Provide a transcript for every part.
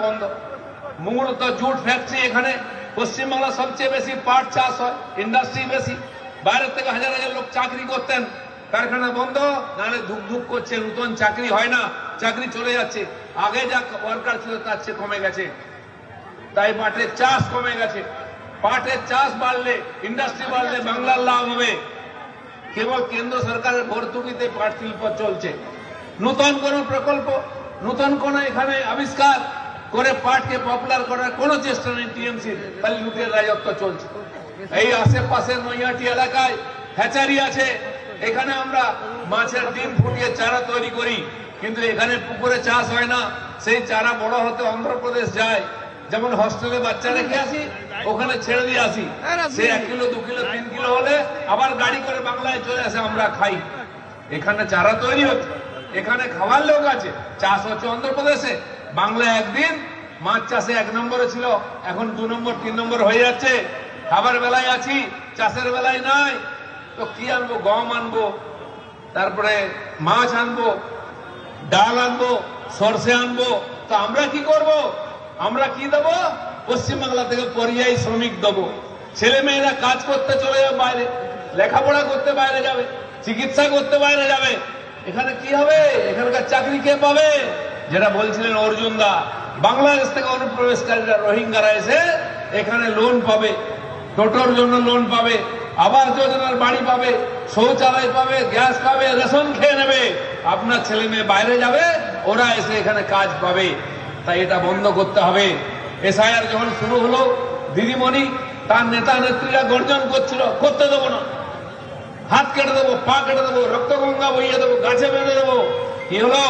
বন্ধ। মূলত jute factory, এখানে পশ্চিমবাংলা সবচেয়ে বেশি পাট চাষ হয়, ইন্ডাস্ট্রি বেশি, বাইরে থেকে হাজার হাজার লোক চাকরি করতেন, কারখানা বন্ধ, নাহলে ধুক ধুক করছে, নতুন চাকরি হয় না, চাকরি চলে যাচ্ছে, আগে যা ওয়ার্কার ছিল তার চেয়ে কমে গেছে, তাই পাটের চাষ কমে গেছে। পাটের চাষ বাড়লে, ইন্ডাস্ট্রি বাড়লে বাংলার লাভ হবে। কেবল কেন্দ্র সরকারের ভর্তুকিতে পাট শিল্প চলছে, নতুন কোন প্রকল্প, নতুন কোন এখানে আবিষ্কার করে পাটকে পপুলার করার কোন চেষ্টা নেই টিএমসির, খালি লুটের রাজত্ব চলছে। এই আশেপাশের নৈহাটি এলাকায় হ্যাচারি আছে, এখানে আমরা মাছের ডিম ফুটিয়ে চারা তৈরি করি, কিন্তু এখানে পুকুরে চাষ হয় না, সেই চারা বড় হতে অন্ধ্রপ্রদেশ যায়, যেমন হস্টেলে বাচ্চা রেখে আসি, ওখানে ছেড়ে দিয়ে আসি, সে 1 কিলো 2 কিলো 3 কিলো হলে আবার গাড়ি করে বাংলায় চলে আসে, আমরা খাই। এখানে চারা তৈরি হচ্ছে, এখানে খাওয়ার লোক আছে, চাষ হচ্ছে অন্ধ্রপ্রদেশে। বাংলা একদিন মাছ চাষে 1 নম্বরে ছিল, এখন 2 নম্বর 3 নম্বর হয়ে যাচ্ছে। খাবার বেলায় আছি, চাষের বেলায় নাই, তো কি আনবো? গম আনবো, তারপরে মাছ আনবো, ডাল আনবো, সরষে আনবো, তো আমরা কি করব? আমরা কি দেবো? পশ্চিমবাংলা থেকে পরিযায়ী শ্রমিক দেবো। ছেলে মেয়েরা কাজ করতে চলে যাবে বাইরে, লেখাপড়া করতে বাইরে যাবে, চিকিৎসা করতে বাইরে যাবে, এখানে কি হবে? এখানকার চাকরি কে পাবে? যেটা বলছিলেন অর্জুন দা, বাংলাদেশ থেকে অনুপ্রবেশকারীরা, রোহিঙ্গারা এসে এখানে লোন পাবে, টোটোর জন্য লোন পাবে, আবাস যোজনার বাড়ি পাবে, শৌচালয় পাবে, গ্যাস পাবে, রেশন খেয়ে নেবে। আপনার ছেলে মেয়ে বাইরে যাবে, ওরা এসে এখানে কাজ পাবে। তাই এটা বন্ধ করতে হবে। এসআইআর যখন শুরু হলো, দিদিমণি তার নেতা নেত্রীরা গর্জন করছিল, করতে দেবো না, হাত কেটে দেবো, পা কেটে দেবো, রক্ত গঙ্গা বইয়ে দেবো, গাছে বেঁধে দেবো। কি হলো?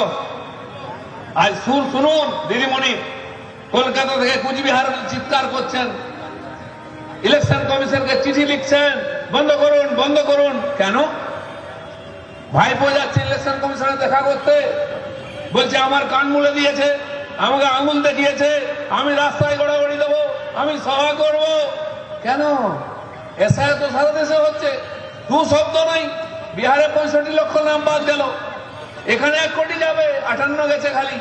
আজ সুর শুনুন দিদিমণি, কলকাতা থেকে কুচবিহার চিৎকার করছেন, ইলেকশন কমিশনকে চিঠি লিখছেন, বন্ধ করুন, বন্ধ করুন। কেন? ভাইপো যাচ্ছে ইলেকশন কমিশনে দেখা করতে, বলছে আমার কান মুলে দিয়েছে, আমাকে আঙুল দেখিয়েছে, আমি রাস্তায় গড়াগড়ি দেবো, আমি সভা করব। কেন? এসআইআর তো সারা দেশে হচ্ছে, 2 শব্দ নাই। বিহারে 65 লক্ষ নাম বাদ গেল, এখানে 1 কোটি যাবে, 58 গেছে খালি।